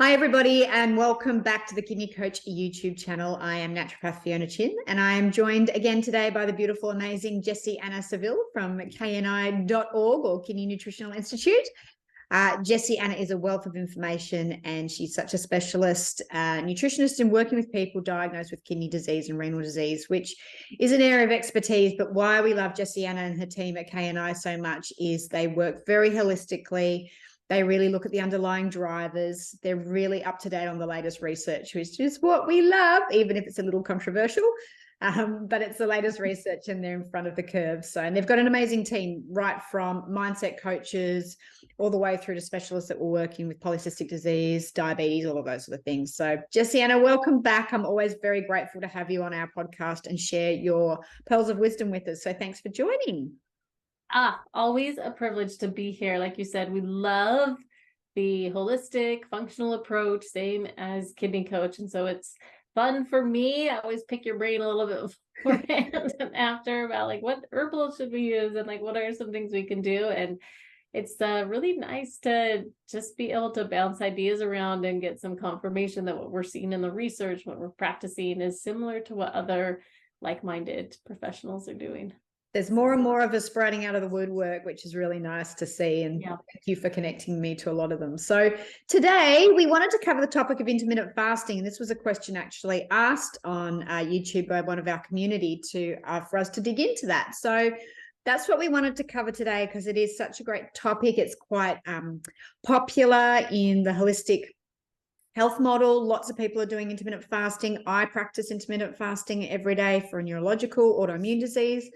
Hi, everybody, and welcome back to the Kidney Coach YouTube channel. I am naturopath Fiona Chin, and I am joined again today by the beautiful, amazing Jessianna Seville from kni.org or Kidney Nutritional Institute. Jessianna is a wealth of information, and she's such a specialist nutritionist in working with people diagnosed with kidney disease and renal disease, which is an area of expertise. But why we love Jessianna and her team at KNI so much is they work very holistically. They really look at the underlying drivers. They're really up to date on the latest research, which is what we love, even if it's a little controversial. But it's the latest research and they're in front of the curve. So, and they've got an amazing team, right from mindset coaches all the way through to specialists that were working with polycystic disease, diabetes, all of those sort of things. So, Jessianna, welcome back. I'm always very grateful to have you on our podcast and share your pearls of wisdom with us. So thanks for joining. Always a privilege to be here. Like you said, we love the holistic, functional approach, same as Kidney Coach. And so it's fun for me. I always pick your brain a little bit beforehand and after about like what herbal should we use and like what are some things we can do. And it's really nice to just be able to bounce ideas around and get some confirmation that what we're seeing in the research, what we're practicing is similar to what other like-minded professionals are doing. There's more and more of us sprouting out of the woodwork, which is really nice to see. And thank you for connecting me to a lot of them. So today we wanted to cover the topic of intermittent fasting. And this was a question actually asked on YouTube by one of our community for us to dig into that. So that's what we wanted to cover today because it is such a great topic. It's quite popular in the holistic health model. Lots of people are doing intermittent fasting. I practice intermittent fasting every day for a neurological autoimmune disease.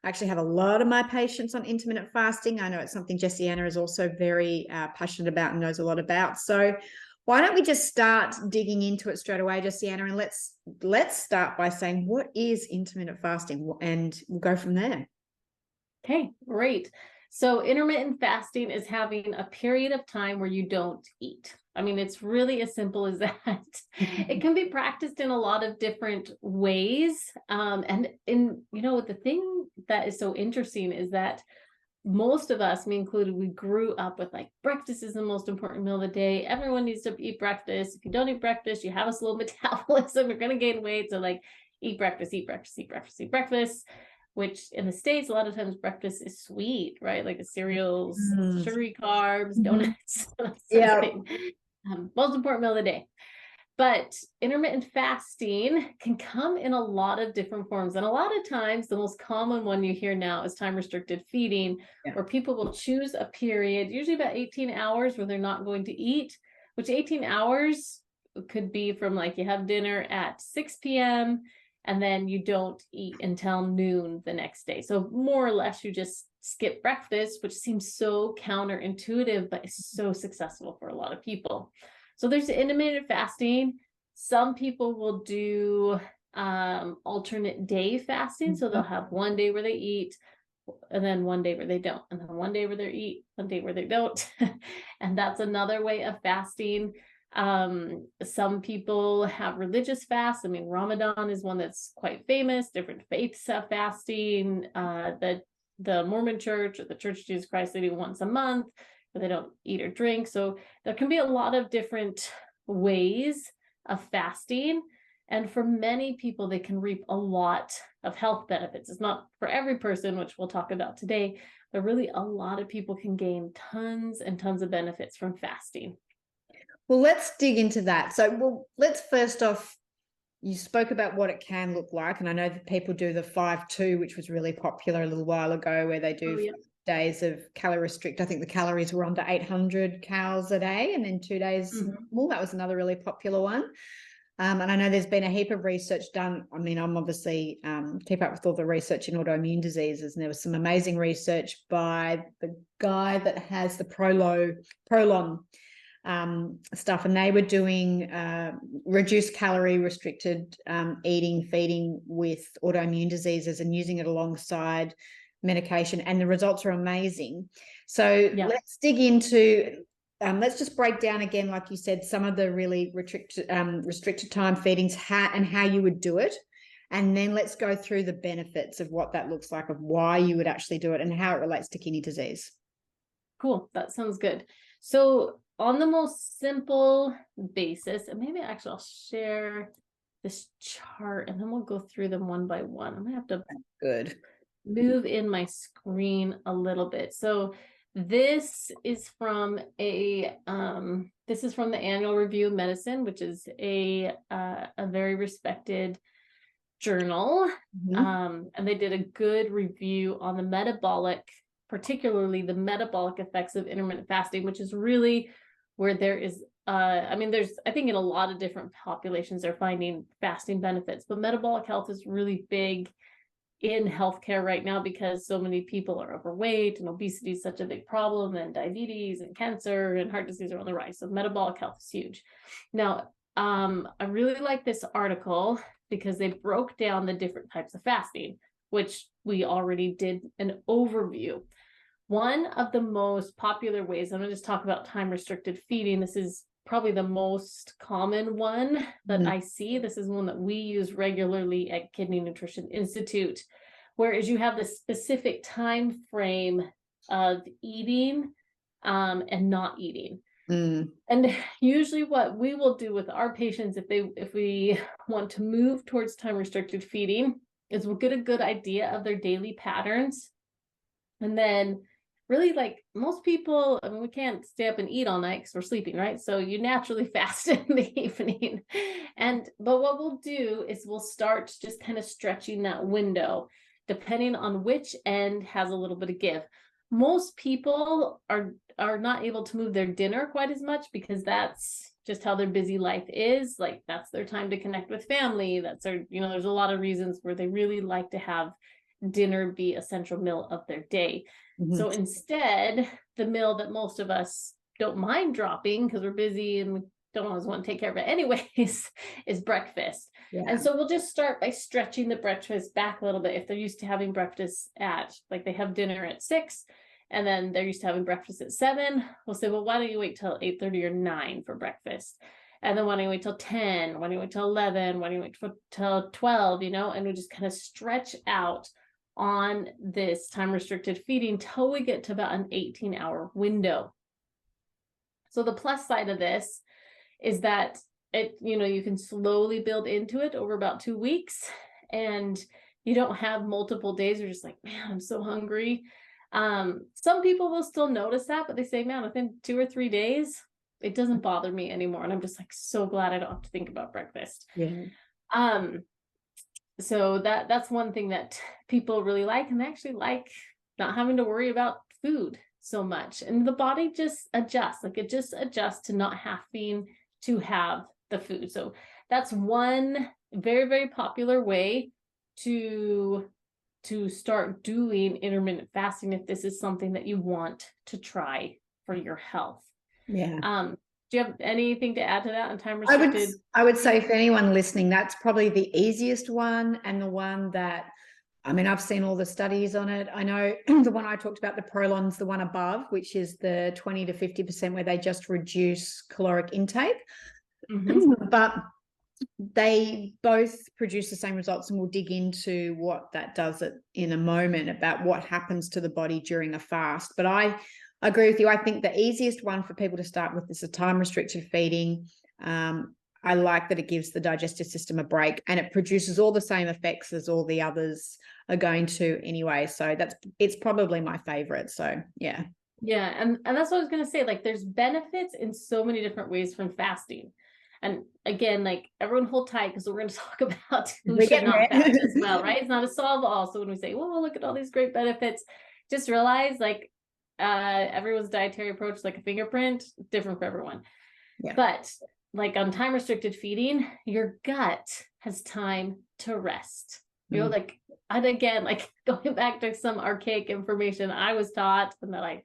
I actually have a lot of my patients on intermittent fasting. I know it's something Jessianna is also very passionate about and knows a lot about. So why don't we just start digging into it straight away, Jessianna, and let's start by saying, what is intermittent fasting? And we'll go from there. Okay, great. So intermittent fasting is having a period of time where you don't eat. I mean, it's really as simple as that. It can be practiced in a lot of different ways. And the thing that is so interesting is that most of us, me included, we grew up with like breakfast is the most important meal of the day. Everyone needs to eat breakfast. If you don't eat breakfast, you have a slow metabolism. You're going to gain weight. So like eat breakfast, eat breakfast, eat breakfast, eat breakfast. Which in the States, a lot of times breakfast is sweet, right? Like the cereals, sugary carbs, donuts. Most important meal of the day. But intermittent fasting can come in a lot of different forms. And a lot of times, the most common one you hear now is time-restricted feeding, where people will choose a period, usually about 18 hours, where they're not going to eat, which 18 hours could be from like you have dinner at 6 p.m., and then you don't eat until noon the next day. So more or less you just skip breakfast, which seems so counterintuitive, but it's so successful for a lot of people. So there's intermittent fasting. Some people will do alternate day fasting. So they'll have one day where they eat, and then one day where they don't, and then one day where they eat, one day where they don't. And that's another way of fasting. Some people have religious fasts. I mean, Ramadan is one that's quite famous. Different faiths have fasting. The Mormon Church or the Church of Jesus Christ, they do once a month, but they don't eat or drink. So there can be a lot of different ways of fasting. And for many people, they can reap a lot of health benefits. It's not for every person, which we'll talk about today, but really a lot of people can gain tons and tons of benefits from fasting. Well, let's dig into that. So, let's first off, you spoke about what it can look like. And I know that people do the 5-2, which was really popular a little while ago, where they do days of calorie restrict. I think the calories were under 800 calories a day, and then 2 days. Well, that was another really popular one. And I know there's been a heap of research done. I mean, I'm obviously keep up with all the research in autoimmune diseases, and there was some amazing research by the guy that has the Prolon stuff, and they were doing reduced calorie restricted feeding with autoimmune diseases and using it alongside medication, and the results are amazing. So let's dig into let's just break down again, like you said, some of the really restricted time feedings, how you would do it, and then let's go through the benefits of what that looks like, of why you would actually do it, and how it relates to kidney disease. Cool, that sounds good. So on the most simple basis, and maybe actually I'll share this chart and then we'll go through them one by one. I'm gonna have to move in my screen a little bit. So this is from the Annual Review of Medicine, which is a very respected journal. And they did a good review on the particularly the metabolic effects of intermittent fasting, which is really where there is, I think in a lot of different populations they're finding fasting benefits, but metabolic health is really big in healthcare right now because so many people are overweight and obesity is such a big problem, and diabetes and cancer and heart disease are on the rise. So metabolic health is huge. Now, I really like this article because they broke down the different types of fasting, which we already did an overview. One of the most popular ways, I'm going to just talk about time restricted feeding. This is probably the most common one that I see. This is one that we use regularly at Kidney Nutrition Institute, whereas you have this specific time frame of eating and not eating. And usually what we will do with our patients, if we want to move towards time restricted feeding, is we'll get a good idea of their daily patterns. And then really, like most people, I mean, we can't stay up and eat all night because we're sleeping, right? So you naturally fast in the evening. But what we'll do is we'll start just kind of stretching that window, depending on which end has a little bit of give. Most people are not able to move their dinner quite as much because that's just how their busy life is. Like that's their time to connect with family. That's their, there's a lot of reasons where they really like to have dinner be a central meal of their day. So instead, the meal that most of us don't mind dropping because we're busy and we don't always want to take care of it anyways, is breakfast. And so we'll just start by stretching the breakfast back a little bit. If they're used to having breakfast they have dinner at 6 and then they're used to having breakfast at 7, we'll say, well, why don't you wait till 8:30 or 9 for breakfast? And then why don't you wait till 10? Why don't you wait till 11? Why don't you wait till 12? And we just kind of stretch out on this time restricted feeding till we get to about an 18-hour window. So the plus side of this is that you can slowly build into it over about 2 weeks, and you don't have multiple days you're just like, man, I'm so hungry. Some people will still notice that, but they say, man, within 2 or 3 days, it doesn't bother me anymore. And I'm just like, so glad I don't have to think about breakfast. So that's one thing that people really like, and they actually like not having to worry about food so much. And the body just adjusts, it just adjusts to not having to have the food. So that's one very, very popular way to start doing intermittent fasting if this is something that you want to try for your health. Do you have anything to add to that on time restricted? I would say for anyone listening, that's probably the easiest one, and the one that, I've seen all the studies on it. I know the one I talked about, the Prolon's the one above, which is the 20 to 50% where they just reduce caloric intake. But they both produce the same results, and we'll dig into what that does in a moment about what happens to the body during a fast. But I agree with you. I think the easiest one for people to start with is a time restricted feeding. I like that it gives the digestive system a break, and it produces all the same effects as all the others are going to anyway. So it's probably my favorite. So yeah. And that's what I was going to say. There's benefits in so many different ways from fasting. And again, everyone hold tight because we're going to talk about who should not fast as well, right? It's not a solve all. So when we say, well, look at all these great benefits, just realize everyone's dietary approach, like a fingerprint, different for everyone. But on time restricted feeding, your gut has time to rest. And again, going back to some archaic information I was taught and that I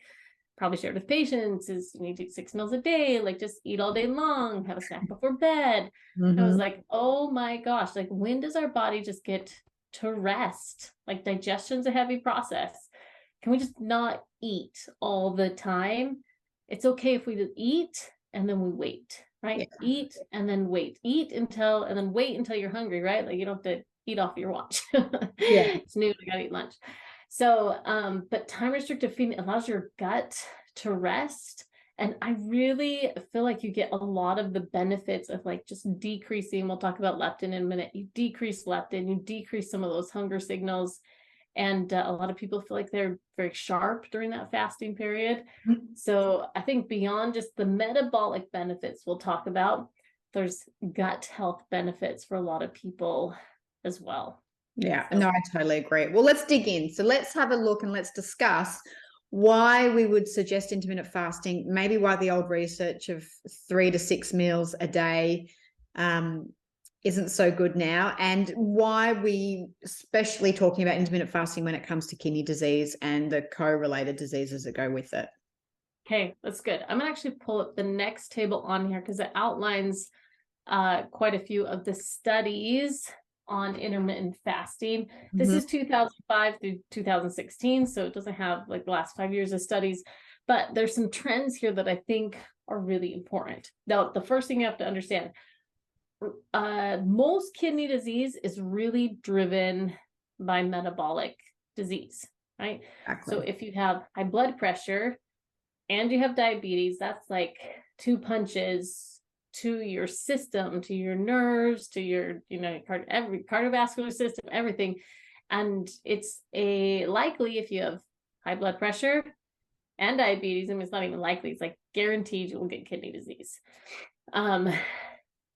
probably shared with patients is you need to eat 6 meals a day, just eat all day long, have a snack before bed. I was like, oh my gosh, when does our body just get to rest? Digestion's a heavy process. Can we just not eat all the time? It's okay if we just eat and then we wait, right? Eat and then wait. Eat until, and then wait until you're hungry, right? You don't have to eat off your watch. It's noon, I gotta eat lunch. So, but time restricted feeding allows your gut to rest And I really feel like you get a lot of the benefits of like just decreasing. We'll talk about leptin in a minute. You decrease leptin, you decrease some of those hunger signals. And a lot of people feel like they're very sharp during that fasting period. So I think beyond just the metabolic benefits we'll talk about, there's gut health benefits for a lot of people as well. Yeah, no, I totally agree. Well, let's dig in. So let's have a look and let's discuss why we would suggest intermittent fasting, maybe why the old research of 3 to 6 meals a day isn't so good now, and why we especially talking about intermittent fasting when it comes to kidney disease and the co-related diseases that go with it. Okay, that's good. I'm gonna actually pull up the next table on here because it outlines quite a few of the studies on intermittent fasting. This is 2005 through 2016, so it doesn't have like the last 5 years of studies, but there's some trends here that I think are really important. Now, the first thing you have to understand, most kidney disease is really driven by metabolic disease, right? Exactly. So if you have high blood pressure and you have diabetes, that's like 2 punches to your system, to your nerves, to your, every cardiovascular system, everything. And it's likely if you have high blood pressure and diabetes, I mean, it's not even likely, it's like guaranteed you will get kidney disease.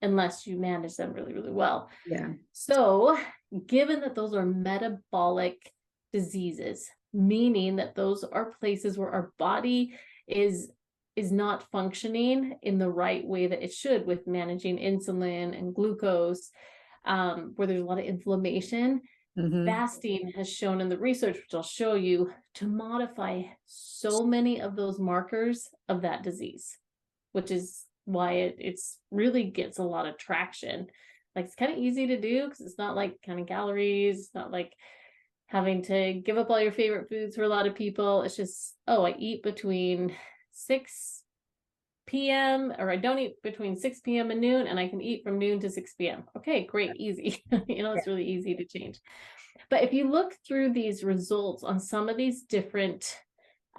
Unless you manage them really, really well. Yeah. So given that those are metabolic diseases, meaning that those are places where our body is not functioning in the right way that it should with managing insulin and glucose, where there's a lot of inflammation, fasting has shown in the research, which I'll show you, to modify so many of those markers of that disease, which is why it's really gets a lot of traction. Like it's kind of easy to do because it's not like kind of calories. It's not like having to give up all your favorite foods for a lot of people. It's just, I eat between 6 p.m. or I don't eat between 6 p.m. and noon, and I can eat from noon to 6 p.m. Okay, great, easy. It's really easy to change. But if you look through these results on some of these different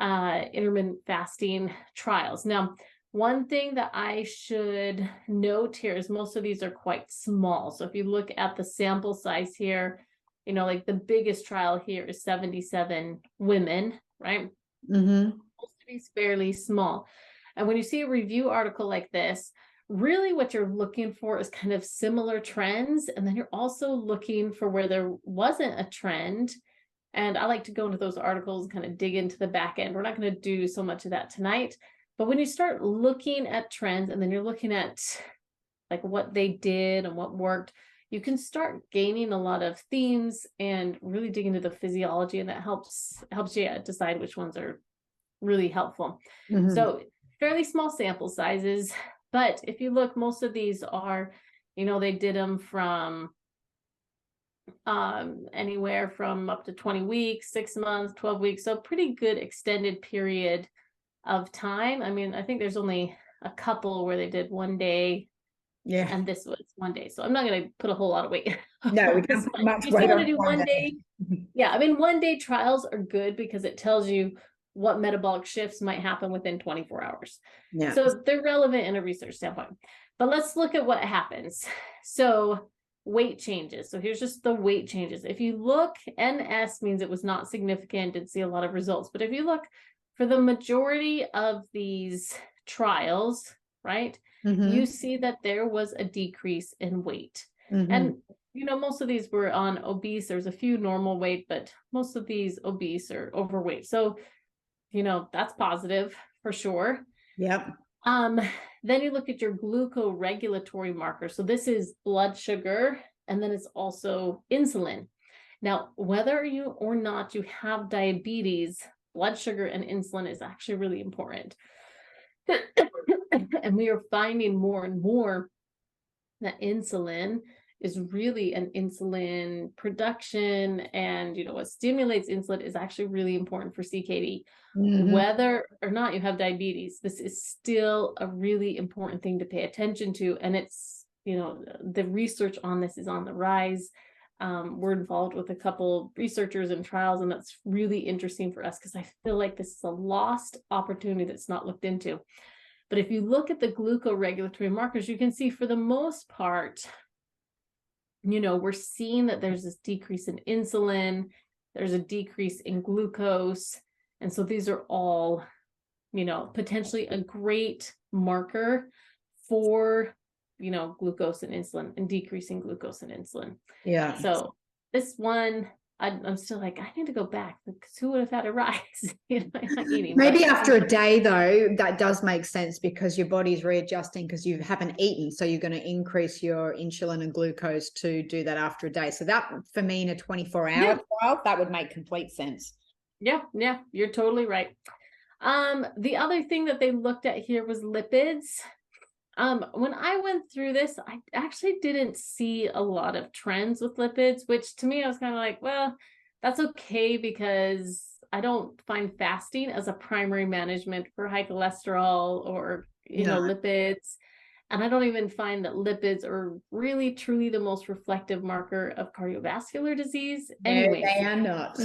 intermittent fasting trials. Now, one thing that I should note here is most of these are quite small. So if you look at the sample size here, like the biggest trial here is 77 women, right? Most of these fairly small. And when you see a review article like this, really what you're looking for is kind of similar trends. And then you're also looking for where there wasn't a trend. And I like to go into those articles and kind of dig into the back end. We're not going to do so much of that tonight. But when you start looking at trends and then you're looking at like what they did and what worked, you can start gaining a lot of themes and really dig into the physiology, and that helps you decide which ones are really helpful. So fairly small sample sizes, but if you look, most of these are, they did them from anywhere from up to 20 weeks, 6 months, 12 weeks. So pretty good extended period of time. I mean, I think there's only a couple where they did 1 day. Yeah. And this was 1 day. So I'm not going to put a whole lot of weight. No, we can't put much weight on to do 1 day. Yeah. I mean, 1 day trials are good because it tells you what metabolic shifts might happen within 24 hours. Yeah. So they're relevant in a research standpoint. But let's look at what happens. So weight changes. So here's just the weight changes. If you look, NS means it was not significant, didn't see a lot of results. But if you look for the majority of these trials, right, you see that there was a decrease in weight. And, most of these were on obese. There's a few normal weight, but most of these obese or overweight. So, that's positive for sure. Yep. Then you look at your glucoregulatory marker. So this is blood sugar, and then it's also insulin. Now, whether you or not you have diabetes, blood sugar and insulin is actually really important. And we are finding more and more that insulin is really an insulin production, and what stimulates insulin is actually really important for CKD. Whether or not you have diabetes, this is still a really important thing to pay attention to, and it's the research on this is on the rise. We're involved with a couple researchers and trials, and that's really interesting for us because I feel like this is a lost opportunity that's not looked into. But if you look at the glucoregulatory markers, you can see for the most part, we're seeing that there's this decrease in insulin, there's a decrease in glucose. And so these are all, potentially a great marker for, glucose and insulin and decreasing glucose and insulin. Yeah. So this one, I'm still like, I need to go back because who would have had a rise? Not eating. Maybe after a day, though, that does make sense because your body's readjusting because you haven't eaten. So you're going to increase your insulin and glucose to do that after a day. So that, for me, in a 24-hour trial, that would make complete sense. Yeah, you're totally right. The other thing that they looked at here was lipids. When I went through this, I actually didn't see a lot of trends with lipids, which to me, I was kind of like, well, that's okay because I don't find fasting as a primary management for high cholesterol or, lipids. And I don't even find that lipids are really, truly the most reflective marker of cardiovascular disease. Anyway, they are not.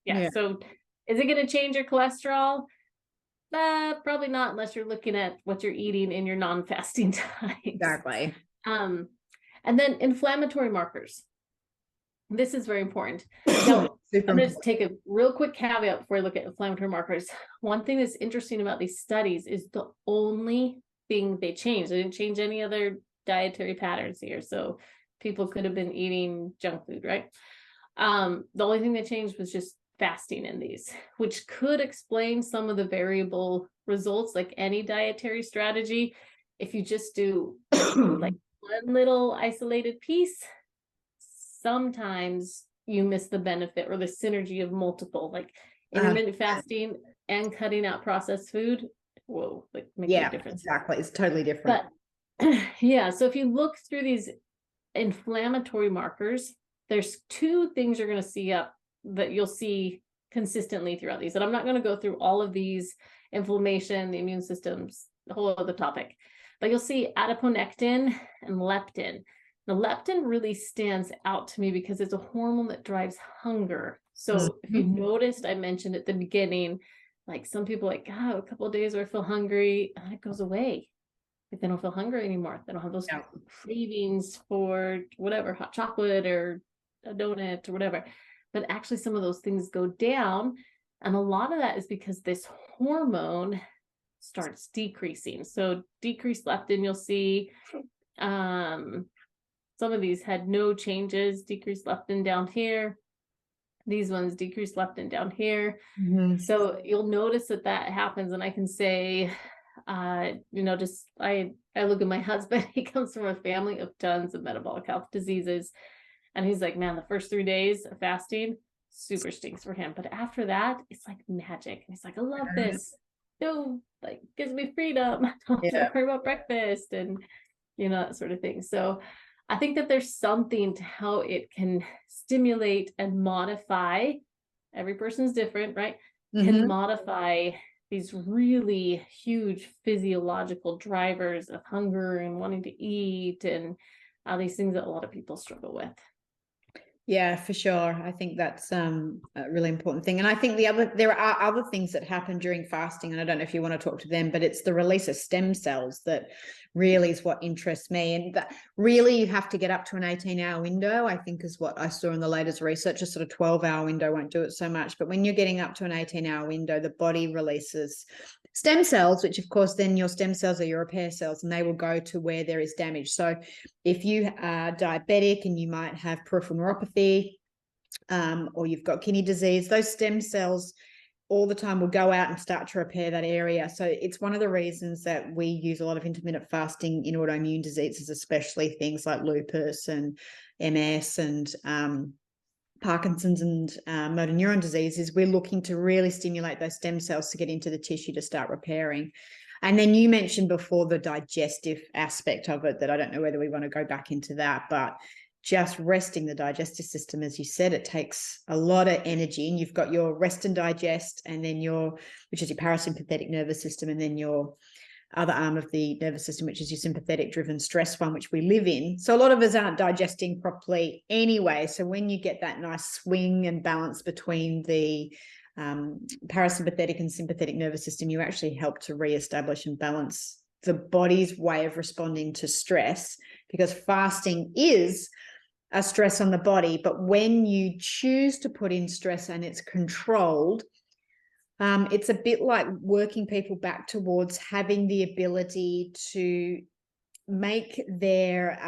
Yeah. So is it going to change your cholesterol? Probably not unless you're looking at what you're eating in your non-fasting times. Exactly. And then inflammatory markers. This is very important. Now, I'm going to take a real quick caveat before I look at inflammatory markers. One thing that's interesting about these studies is the only thing they changed. They didn't change any other dietary patterns here. So people could have been eating junk food, right? The only thing they changed was just fasting in these, which could explain some of the variable results, like any dietary strategy. If you just do like one little isolated piece, sometimes you miss the benefit or the synergy of multiple, like intermittent fasting and cutting out processed food. Whoa, like make a difference. Exactly. It's totally different. But so if you look through these inflammatory markers, there's two things you're going to see up that you'll see consistently throughout these. And I'm not going to go through all of these: inflammation, the immune systems, the whole other topic, but you'll see adiponectin and leptin. The leptin really stands out to me because it's a hormone that drives hunger. So if you noticed, I mentioned at the beginning, like some people like, a couple of days where I feel hungry, and it goes away. Like they don't feel hungry anymore. They don't have those cravings for whatever, hot chocolate or a donut or whatever. But actually some of those things go down. And a lot of that is because this hormone starts decreasing. So decreased leptin, you'll see some of these had no changes, decreased leptin down here. These ones decreased leptin down here. So you'll notice that happens. And I can say, I look at my husband, he comes from a family of tons of metabolic health diseases. And he's like, man, the first 3 days of fasting super stinks for him. But after that, it's like magic. And he's like, I love this. Like gives me freedom. I don't have to worry about breakfast and, that sort of thing. So I think that there's something to how it can stimulate and modify. Every person's different, right? Can modify these really huge physiological drivers of hunger and wanting to eat and all these things that a lot of people struggle with. Yeah, for sure. I think that's a really important thing. And I think there are other things that happen during fasting, and I don't know if you want to talk to them, but it's the release of stem cells that really is what interests me. And that really you have to get up to an 18-hour window, I think is what I saw in the latest research. A sort of 12-hour window won't do it so much. But when you're getting up to an 18-hour window, the body releases stem cells, which of course then your stem cells are your repair cells, and they will go to where there is damage. So if you are diabetic and you might have peripheral neuropathy, or you've got kidney disease, those stem cells all the time will go out and start to repair that area. So it's one of the reasons that we use a lot of intermittent fasting in autoimmune diseases, especially things like lupus and MS and Parkinson's and motor neuron disease, is we're looking to really stimulate those stem cells to get into the tissue to start repairing. And then you mentioned before the digestive aspect of it, that I don't know whether we want to go back into that, but just resting the digestive system, as you said, it takes a lot of energy. And you've got your rest and digest, and then which is your parasympathetic nervous system, and then your other arm of the nervous system, which is your sympathetic driven stress one, which we live in. So a lot of us aren't digesting properly anyway. So when you get that nice swing and balance between the parasympathetic and sympathetic nervous system, you actually help to reestablish and balance the body's way of responding to stress, because fasting is a stress on the body. But when you choose to put in stress and it's controlled, it's a bit like working people back towards having the ability to make their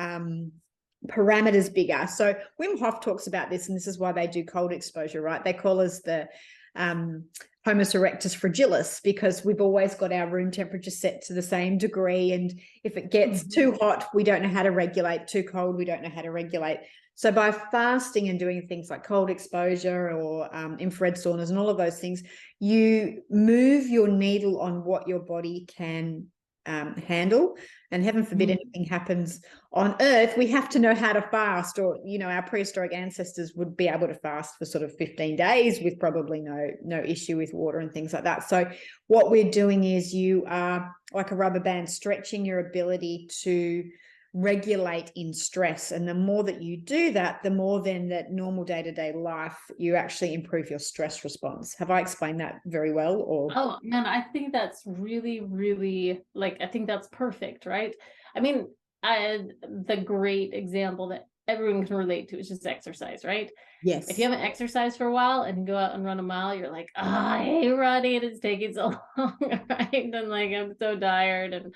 parameters bigger. So Wim Hof talks about this, and this is why they do cold exposure, right? They call us the Homus erectus fragilis, because we've always got our room temperature set to the same degree. And if it gets too hot, we don't know how to regulate. Too cold, we don't know how to regulate. So by fasting and doing things like cold exposure or infrared saunas and all of those things, you move your needle on what your body can handle. And heaven forbid anything happens on Earth, we have to know how to fast. Or, you know, our prehistoric ancestors would be able to fast for sort of 15 days with probably no issue with water and things like that. So what we're doing is you are like a rubber band, stretching your ability to regulate in stress. And the more that you do that, the more then that normal day-to-day life, you actually improve your stress response. Have I explained that very well? Or oh man, I think that's really, really, like, I think that's perfect, right? I mean, the great example that everyone can relate to is just exercise, right? yes, If you haven't exercised for a while and you go out and run a mile, you're like, oh, I hate running, it's taking so long, right? And like, I'm so tired, and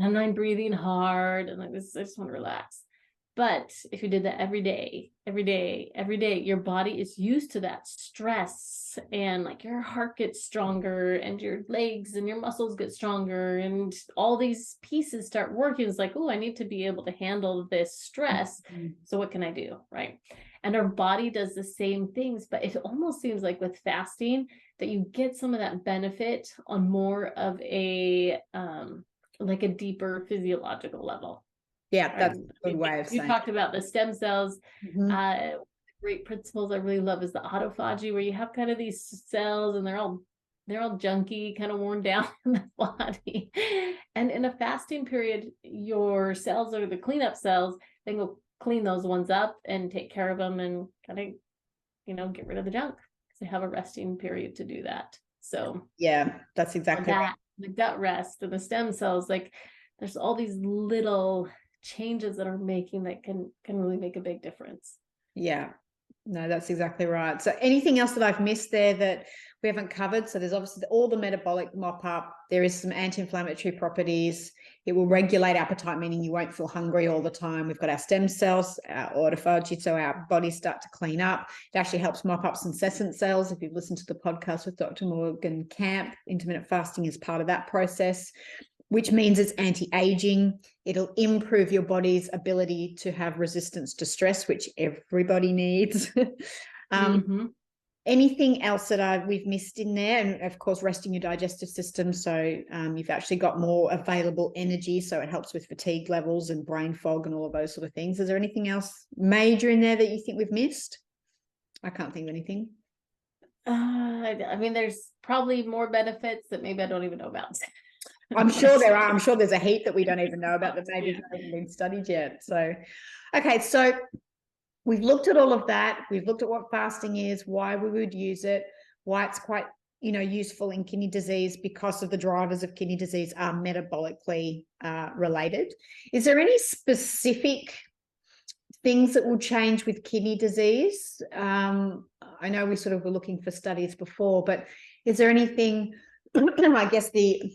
I'm breathing hard, and like this, I just want to relax. But if you did that every day, your body is used to that stress, and like your heart gets stronger and your legs and your muscles get stronger, and all these pieces start working. It's like, oh, I need to be able to handle this stress. So what can I do? Right. And our body does the same things, but it almost seems like with fasting that you get some of that benefit on more of a, like a deeper physiological level. yeah, that's a good way of saying. You talked about the stem cells. Great principles I really love is the autophagy, where you have kind of these cells and they're all junky, kind of worn down in the body. And in a fasting period, your cells are the cleanup cells. Then go clean those ones up and take care of them and kind of, you know, get rid of the junk, because they have a resting period to do that. So yeah, that's exactly right. The gut rest and the stem cells, like there's all these little changes that are making that can really make a big difference. Yeah, no, that's exactly right. So anything else that I've missed there that we haven't covered? So there's obviously all the metabolic mop up. There is some anti-inflammatory properties. It will regulate appetite, meaning you won't feel hungry all the time. We've got our stem cells, our autophagy, so our bodies start to clean up. It actually helps mop up some senescent cells. If you've listened to the podcast with Dr. Morgan Camp, intermittent fasting is part of that process, which means it's anti-aging. It'll improve your body's ability to have resistance to stress, which everybody needs. Anything else that we've missed in there? And of course, resting your digestive system. So you've actually got more available energy. So it helps with fatigue levels and brain fog and all of those sort of things. Is there anything else major in there that you think we've missed? I can't think of anything. I mean, there's probably more benefits that maybe I don't even know about. I'm sure there are. I'm sure there's a heap that we don't even know about that maybe haven't been studied yet. So, okay. So we've looked at all of that. We've looked at what fasting is, why we would use it, why it's quite, you know, useful in kidney disease, because of the drivers of kidney disease are metabolically related. Is there any specific things that will change with kidney disease? I know we sort of were looking for studies before, but is there anything, I guess the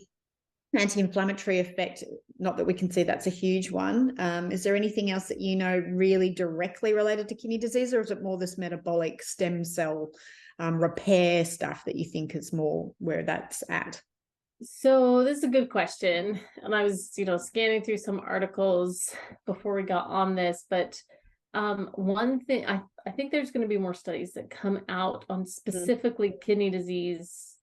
anti-inflammatory effect, not that we can see that's a huge one. Is there anything else that you know really directly related to kidney disease, or is it more this metabolic stem cell repair stuff that you think is more where that's at? So this is a good question. And I was, you know, scanning through some articles before we got on this, but one thing, I think there's going to be more studies that come out on specifically kidney disease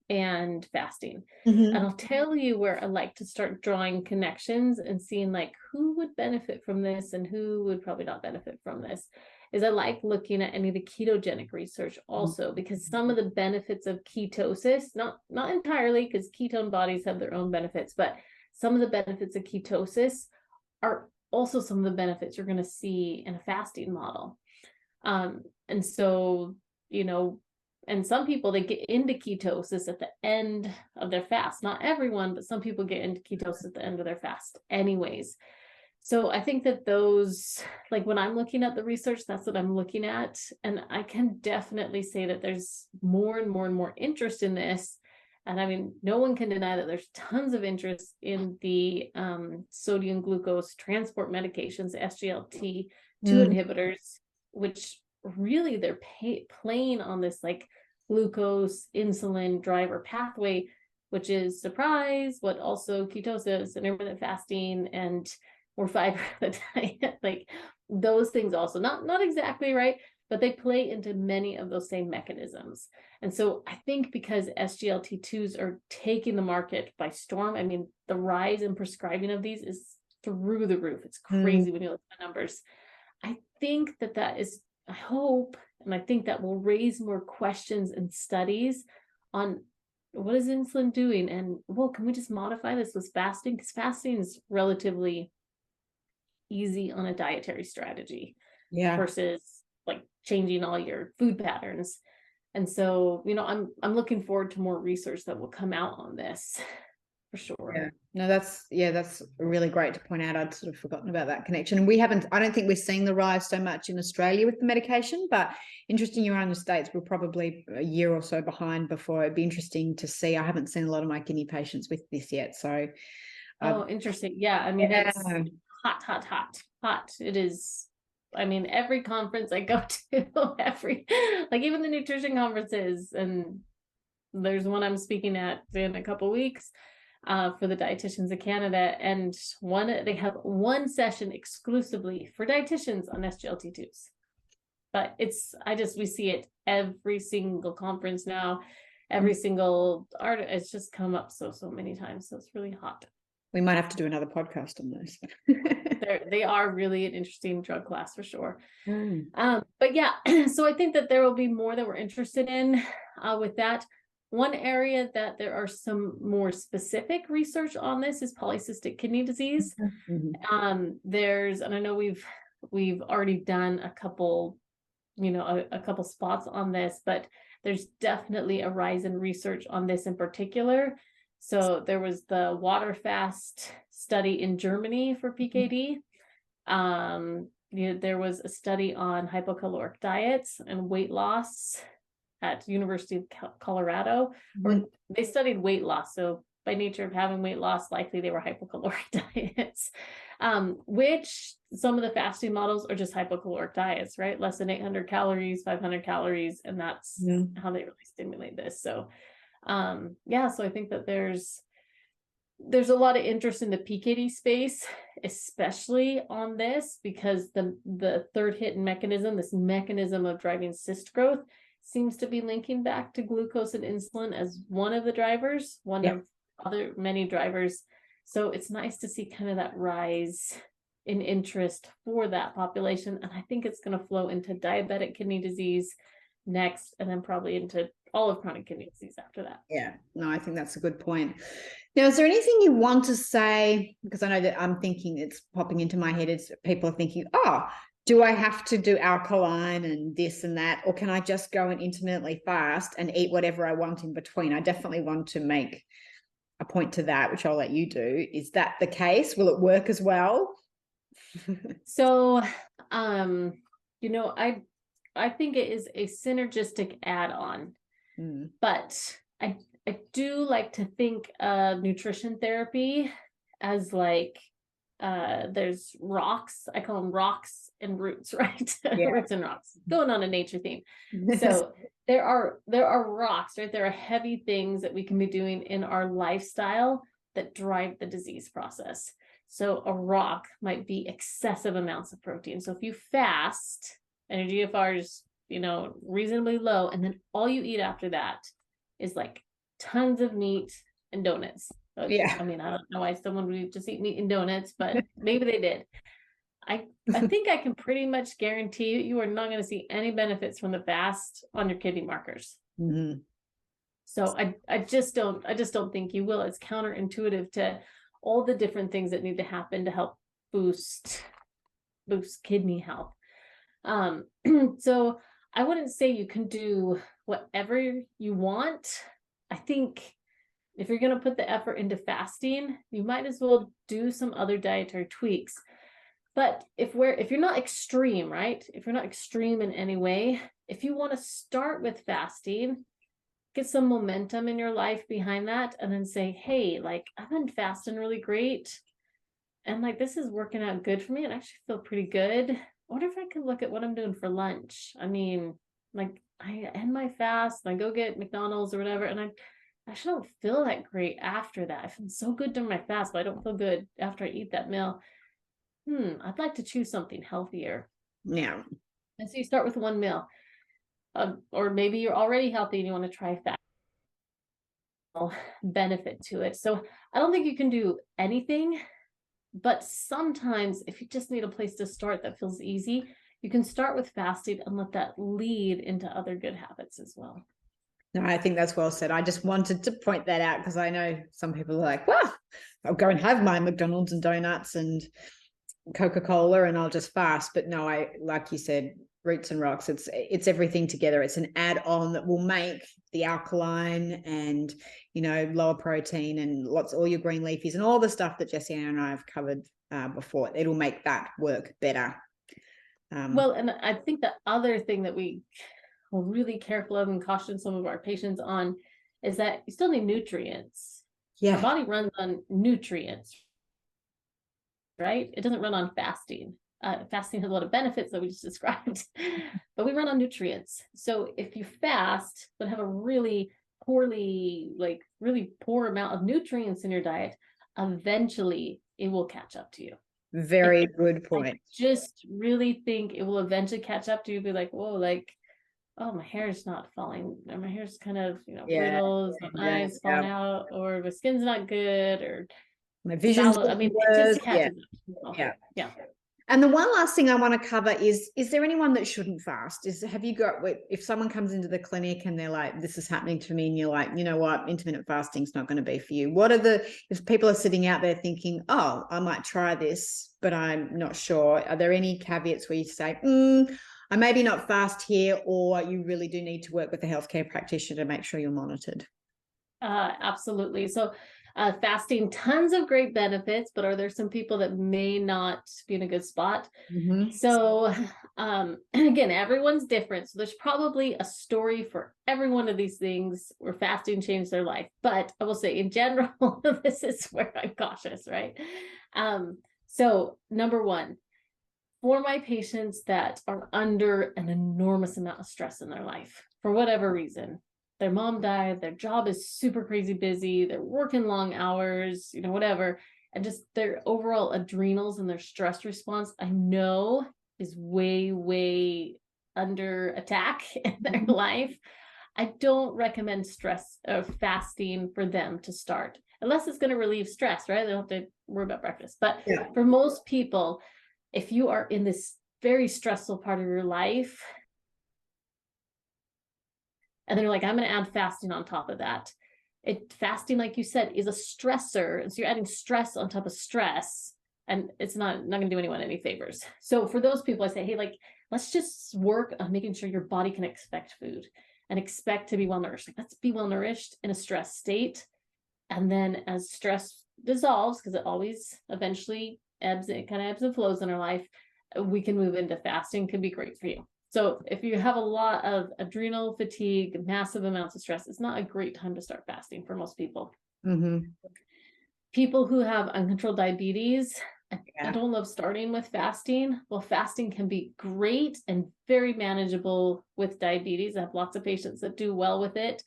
and fasting. And I'll tell you where I like to start drawing connections and seeing like who would benefit from this and who would probably not benefit from this, is I like looking at any of the ketogenic research also, because some of the benefits of ketosis, not entirely, because ketone bodies have their own benefits, but some of the benefits of ketosis are also some of the benefits you're going to see in a fasting model. And so, you know, And some people, they get into ketosis at the end of their fast. Not everyone, but some people get into ketosis at the end of their fast anyways. So I think that those, like when I'm looking at the research, that's what I'm looking at. And I can definitely say that there's more and more and more interest in this. And I mean, no one can deny that there's tons of interest in the sodium glucose transport medications, SGLT2 inhibitors, which really they're playing on this like glucose insulin driver pathway, which is, surprise, what also ketosis, intermittent fasting, and more fiber in the diet, like those things also not exactly right, but they play into many of those same mechanisms. And so I think because SGLT2s are taking the market by storm, I mean, the rise in prescribing of these is through the roof. It's crazy when you look at the numbers. I think that is, I hope, and I think that will raise more questions and studies on what is insulin doing, and well, can we just modify this with fasting? Because fasting is relatively easy on a dietary strategy versus like changing all your food patterns. And so, you know, I'm looking forward to more research that will come out on this for sure. Yeah. No, that's really great to point out. I'd sort of forgotten about that connection. And I don't think we're seeing the rise so much in Australia with the medication, but interesting, you're in the States, we're probably a year or so behind before. It'd be interesting to see. I haven't seen a lot of my kidney patients with this yet. So interesting. Yeah. I mean, it's hot. It is. I mean, every conference I go to, like even the nutrition conferences, and there's one I'm speaking at in a couple weeks for the dietitians of Canada, and they have one session exclusively for dietitians on SGLT2s. But we see it every single conference now, every single art. It's just come up so many times. So it's really hot. We might have to do another podcast on those. They are really an interesting drug class for sure. But yeah, so I think that there will be more that we're interested in with that. One area that there are some more specific research on this is polycystic kidney disease. And I know we've already done a couple, a couple spots on this, but there's definitely a rise in research on this in particular. So there was the water fast study in Germany for PKD. There was a study on hypocaloric diets and weight loss at University of Colorado, where they studied weight loss. So by nature of having weight loss, likely they were hypocaloric diets, which some of the fasting models are just hypocaloric diets, right? Less than 800 calories, 500 calories, and that's how they really stimulate this. So so I think that there's a lot of interest in the PKD space, especially on this, because the third hidden mechanism, this mechanism of driving cyst growth, seems to be linking back to glucose and insulin as one of the drivers, of other many drivers. So it's nice to see kind of that rise in interest for that population. And I think it's going to flow into diabetic kidney disease next, and then probably into all of chronic kidney disease after that. Yeah, no, I think that's a good point. Now, is there anything you want to say? Because I know that I'm thinking, it's popping into my head, is people are thinking, oh, do I have to do alkaline and this and that, or can I just go and intermittently fast and eat whatever I want in between? I definitely want to make a point to that, which I'll let you do. Is that the case? Will it work as well? So, I think it is a synergistic add-on, but I do like to think of nutrition therapy as like, there's rocks. I call them rocks and roots, right? Roots and rocks, going on a nature theme. So there are rocks, right? There are heavy things that we can be doing in our lifestyle that drive the disease process. So a rock might be excessive amounts of protein. So if you fast and your GFR is, reasonably low, and then all you eat after that is like tons of meat and donuts. I mean, I don't know why someone would just eat meat and donuts, but maybe they did. I think I can pretty much guarantee you are not going to see any benefits from the fast on your kidney markers. So I just don't think you will. It's counterintuitive to all the different things that need to happen to help boost kidney health. So I wouldn't say you can do whatever you want. I think if you're going to put the effort into fasting, you might as well do some other dietary tweaks. But if you're not extreme, right? If you're not extreme in any way, if you want to start with fasting, get some momentum in your life behind that, and then say, hey, like, I've been fasting really great. And like, this is working out good for me. And I actually feel pretty good. I wonder if I can look at what I'm doing for lunch. I mean, like, I end my fast and I go get McDonald's or whatever. And I actually don't feel that great after that. I feel so good during my fast, but I don't feel good after I eat that meal. I'd like to choose something healthier. Yeah. And so you start with one meal. Or maybe you're already healthy and you want to try fat benefit to it. So I don't think you can do anything, but sometimes if you just need a place to start that feels easy, you can start with fasting and let that lead into other good habits as well. No, I think that's well said. I just wanted to point that out because I know some people are like, well, I'll go and have my McDonald's and donuts and Coca-Cola and I'll just fast. But no, I, like you said, roots and rocks, it's everything together. It's an add-on that will make the alkaline and, you know, lower protein and all your green leafies and all the stuff that Jessianna and I have covered before. It'll make that work better. Well, and I think the other thing that we're really careful of and caution some of our patients on is that you still need nutrients. Yeah. Our body runs on nutrients, right? It doesn't run on fasting. Fasting has a lot of benefits that we just described, but we run on nutrients. So if you fast but have a really poor amount of nutrients in your diet, eventually it will catch up to you. Very good point. I just really think it will eventually catch up to you. Be like, whoa, like, oh, my hair is not falling, or my hair's kind of, brittle, it's not nice, falling out, or my skin's not good, or my vision's I mean, it just catches up. Yeah. And the one last thing I want to cover is there anyone that shouldn't fast? Have you got, if someone comes into the clinic and they're like, this is happening to me, and you're like, you know what, intermittent fasting's not going to be for you. If people are sitting out there thinking, oh, I might try this, but I'm not sure, are there any caveats where you say, I maybe not fast here, or you really do need to work with a healthcare practitioner to make sure you're monitored? Absolutely. So fasting, tons of great benefits, but are there some people that may not be in a good spot? Mm-hmm. So again, everyone's different. So there's probably a story for every one of these things where fasting changed their life. But I will say in general, this is where I'm cautious, right? So number one, for my patients that are under an enormous amount of stress in their life, for whatever reason, their mom died, their job is super crazy busy, they're working long hours, whatever, and just their overall adrenals and their stress response, I know, is way, way under attack in their life. I don't recommend fasting for them to start, unless it's going to relieve stress, right? They don't have to worry about breakfast. But for most people, if you are in this very stressful part of your life, and they're like, I'm going to add fasting on top of that. Fasting, like you said, is a stressor. And so you're adding stress on top of stress, and it's not going to do anyone any favors. So for those people, I say, hey, like, let's just work on making sure your body can expect food and expect to be well nourished. Like, let's be well nourished in a stress state. And then as stress dissolves, because it always eventually ebbs and flows in our life, we can move into fasting. Can be great for you. So if you have a lot of adrenal fatigue, massive amounts of stress, it's not a great time to start fasting for most people. Mm-hmm. People who have uncontrolled diabetes, I don't love starting with fasting. Well, fasting can be great and very manageable with diabetes. I have lots of patients that do well with it.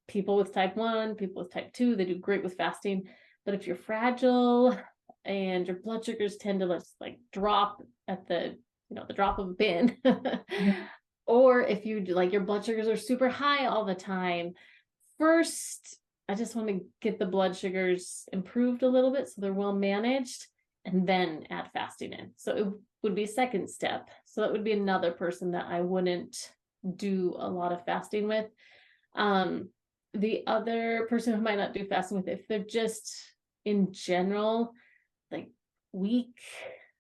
People with type 1, people with type 2, they do great with fasting. But if you're fragile and your blood sugars tend to just like drop at the drop of a pin, or if you like your blood sugars are super high all the time, first, I just want to get the blood sugars improved a little bit so they're well managed, and then add fasting in. So it would be a second step. So that would be another person that I wouldn't do a lot of fasting with. The other person who might not do fasting with, if they're just in general, like weak,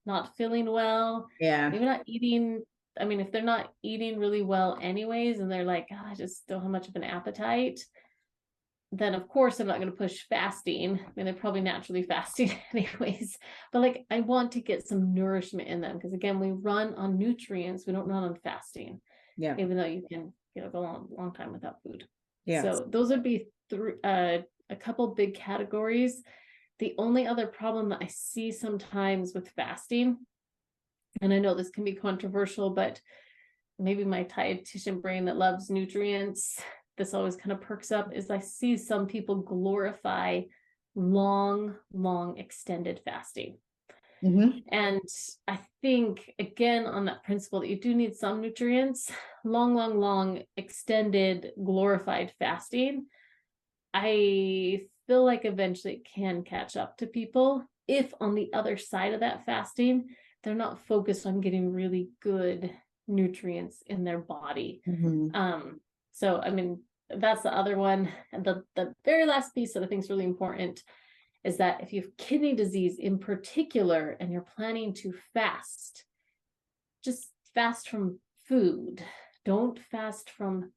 not feeling well, maybe not eating I mean, if they're not eating really well anyways, and they're like, oh, I just don't have much of an appetite, then of course I'm not going to push fasting. I mean, they're probably naturally fasting anyways, but like I want to get some nourishment in them, because again, we run on nutrients, we don't run on fasting. Yeah. Even though you can, go a long time without food. Yeah. So those would be a couple big categories. The only other problem that I see sometimes with fasting, and I know this can be controversial, but maybe my dietitian brain that loves nutrients, this always kind of perks up, is I see some people glorify long extended fasting. And I think, again, on that principle that you do need some nutrients, long extended glorified fasting, I feel like eventually it can catch up to people if on the other side of that fasting, they're not focused on getting really good nutrients in their body. So, I mean, that's the other one. And the very last piece that I think is really important is that if you have kidney disease in particular, and you're planning to fast, just fast from food. Don't fast from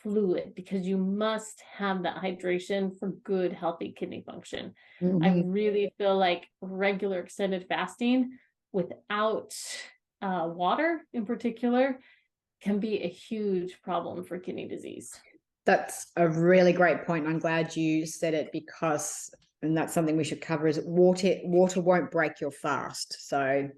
fluid, because you must have that hydration for good, healthy kidney function. I really feel like regular extended fasting without water in particular can be a huge problem for kidney disease. That's a really great point. I'm glad you said it, because, and that's something we should cover, is water won't break your fast. So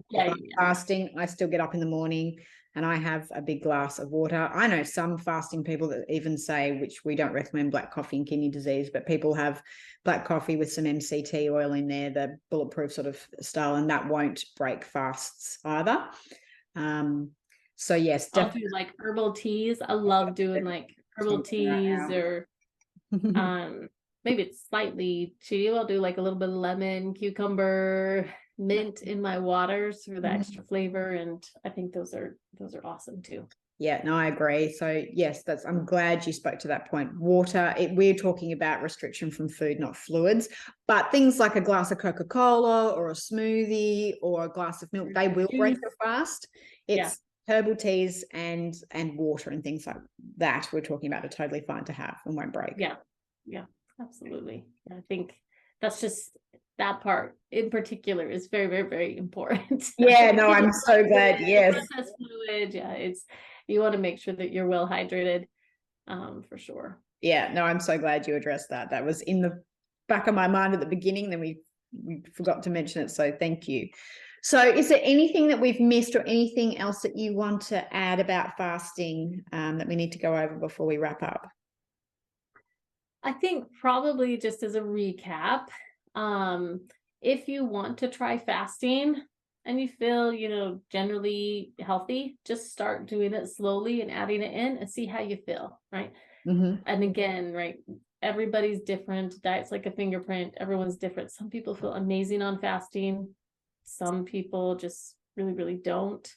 fasting, I still get up in the morning and I have a big glass of water. I know some fasting people that even say, which we don't recommend, black coffee and kidney disease, but people have black coffee with some MCT oil in there, the bulletproof sort of style, and that won't break fasts either. So yes, definitely. I'll do like herbal teas. I love doing like herbal teas, or maybe it's slightly cheaty. I'll do like a little bit of lemon, cucumber, mint in my waters for the extra flavor, and I think those are awesome too. Yeah, no, I agree. So yes, I'm glad you spoke to that point. Water, we're talking about restriction from food, not fluids, but things like a glass of Coca-Cola or a smoothie or a glass of milk, they will break your fast. It's herbal teas and water and things like that we're talking about are totally fine to have and won't break. Yeah, absolutely. I think that's just, that part in particular is very, very important. Yeah, no, I'm so glad. Yes. Processed fluid. Yeah, you want to make sure that you're well hydrated, for sure. Yeah, no, I'm so glad you addressed that. That was in the back of my mind at the beginning, then we forgot to mention it. So thank you. So is there anything that we've missed or anything else that you want to add about fasting that we need to go over before we wrap up? I think probably just as a recap, if you want to try fasting and you feel, generally healthy, just start doing it slowly and adding it in and see how you feel, right? And again, right, everybody's different. Diet's like a fingerprint. Everyone's different. Some people feel amazing on fasting. Some people just really don't.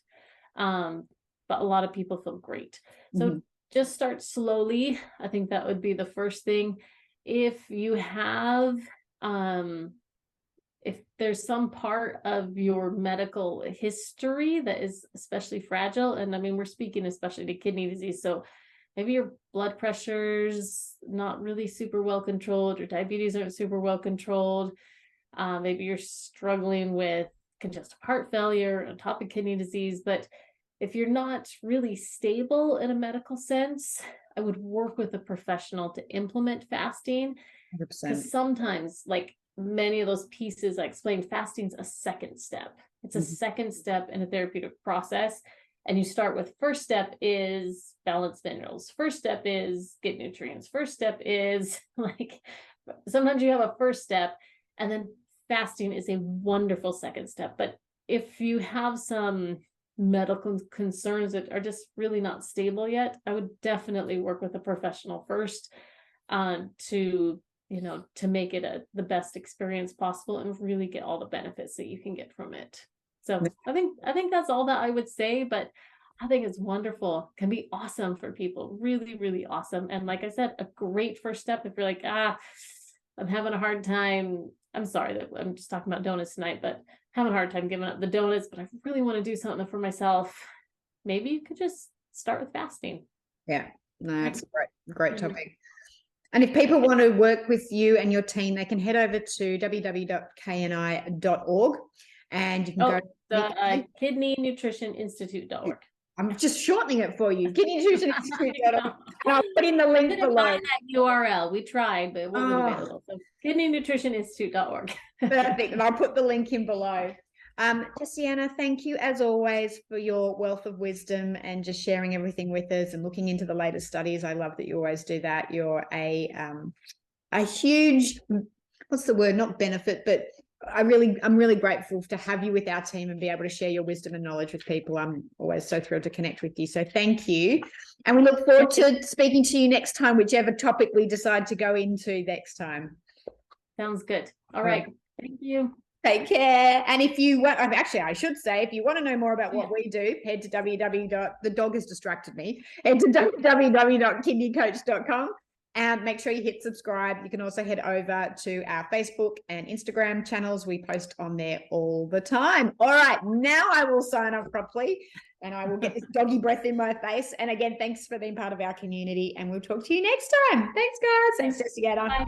But a lot of people feel great. So just start slowly. I think that would be the first thing. If you have, if there's some part of your medical history that is especially fragile, and I mean, we're speaking especially to kidney disease, so maybe your blood pressure's not really super well controlled, your diabetes aren't super well controlled, maybe you're struggling with congestive heart failure on top of kidney disease, but if you're not really stable in a medical sense, I would work with a professional to implement fasting. 100%. Because sometimes, like many of those pieces I explained, fasting's a second step. It's a second step in a therapeutic process. And you start with, first step is balance minerals. First step is get nutrients. First step is like, sometimes you have a first step, and then fasting is a wonderful second step. But if you have some medical concerns that are just really not stable yet, I would definitely work with a professional first, to make it the best experience possible and really get all the benefits that you can get from it. So I think that's all that I would say, but I think it's wonderful. Can be awesome for people. Really, really awesome. And like I said, a great first step if you're like, I'm having a hard time. I'm sorry that I'm just talking about donuts tonight, but having a hard time giving up the donuts, but I really want to do something for myself. maybe you could just start with fasting. Yeah, no, it's a great topic. And if people want to work with you and your team, they can head over to www.kni.org and you can go to kidneynutritioninstitute.org. I'm just shortening it for you. Kidney Nutrition Institute.org. And I'll put in the link below. Find that URL. We tried, but it wasn't available. So kidneynutritioninstitute.org. Perfect. And I'll put the link in below. Jessianna, thank you as always for your wealth of wisdom and just sharing everything with us and looking into the latest studies. I love that you always do that. You're a huge, what's the word? Not benefit, but I'm really grateful to have you with our team and be able to share your wisdom and knowledge with people. I'm always so thrilled to connect with you. So thank you. And we look forward to speaking to you next time, whichever topic we decide to go into next time. Sounds good. All right. Thank you. Take care. And if you want, actually, I should say, if you want to know more about what we do, head to the dog has distracted me. Head to www.kidneycoach.com and make sure you hit subscribe. You can also head over to our Facebook and Instagram channels. We post on there all the time. All right, now I will sign off properly and I will get this doggy breath in my face. And again, thanks for being part of our community and we'll talk to you next time. Thanks, guys. Thanks, Jessianna. Bye.